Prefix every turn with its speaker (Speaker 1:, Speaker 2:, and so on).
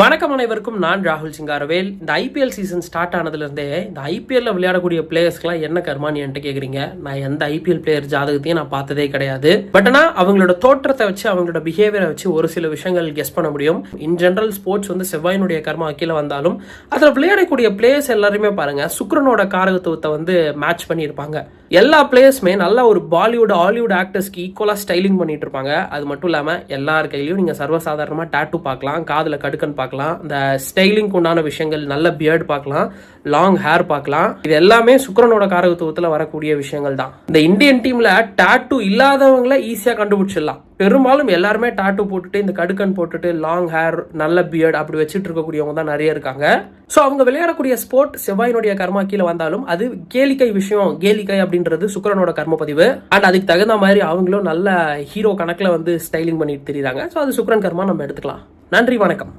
Speaker 1: வணக்கம் அனைவருக்கும். நான் ராகுல் சிங்காரவேல். இந்த ஐபிஎல் சீசன் ஸ்டார்ட் ஆனதுலேருந்தே இந்த ஐபிஎல்ல விளையாடக்கூடிய பிளேயர்ஸ்க்குலாம் என்ன கர்மான்னு என்கிட்ட கேட்குறீங்க. நான் எந்த ஐபிஎல் பிளேயர் ஜாதகத்தையும் நான் பார்த்ததே கிடையாது. பட் ஆனால் அவங்களோட தோற்றத்தை வச்சு அவங்களோட பிஹேவியரை வச்சு ஒரு சில விஷயங்கள் கெஸ் பண்ண முடியும். இன் ஜென்ரல் ஸ்போர்ட்ஸ் வந்து செவ்வாயினுடைய கர்மா கீழே வந்தாலும் அதில் விளையாடக்கூடிய பிளேயர்ஸ் எல்லாருமே பாருங்க சுக்கிரனோட காரகத்துவத்தை வந்து மேட்ச் பண்ணியிருப்பாங்க. எல்லா பிளேயர்ஸுமே நல்ல ஒரு பாலிவுட் ஹாலிவுட் ஆக்டர்ஸ்க்கு ஈக்குவலாக ஸ்டைலிங் பண்ணிட்டு இருப்பாங்க. அது மட்டும் இல்லாமல் எல்லார் கையிலையும் நீங்கள் சர்வசாதாரணமாக டாட்டூ பார்க்கலாம், காதில் கடுக்கன் பார்க்கலாம், இந்த ஸ்டைலிங்க்கு உண்டான விஷயங்கள், நல்ல பியர்டு பார்க்கலாம், லாங் ஹேர் பார்க்கலாம். இது எல்லாமே சுக்கிரனோட காரகத்துவத்தில் வரக்கூடிய விஷயங்கள் தான். இந்த இந்தியன் டீம்ல டாட்டூ இல்லாதவங்கள ஈஸியாக கண்டுபிடிச்சிடலாம். பெரும்பாலும் எல்லாருமே டாட்டூ போட்டுட்டு இந்த கடுக்கன் போட்டுட்டு லாங் ஹேர் நல்ல பியர்டு அப்படி வச்சுட்டு இருக்கக்கூடியவங்க தான் நிறைய இருக்காங்க. ஸோ அவங்க விளையாடக்கூடிய ஸ்போர்ட் செவ்வாயினுடைய கர்மா கீழே வந்தாலும் அது கேலிக்கை விஷயம். கேலிக்கை அப்படின்றது சுக்கிரனோட கர்ம பதிவு. அண்ட் அதுக்கு தகுந்த மாதிரி அவங்களும் நல்ல ஹீரோ கணக்கில் வந்து ஸ்டைலிங் பண்ணிட்டு தெரியுறாங்க. ஸோ அது சுக்கிரன் கர்மா நம்ம எடுத்துக்கலாம். நன்றி, வணக்கம்.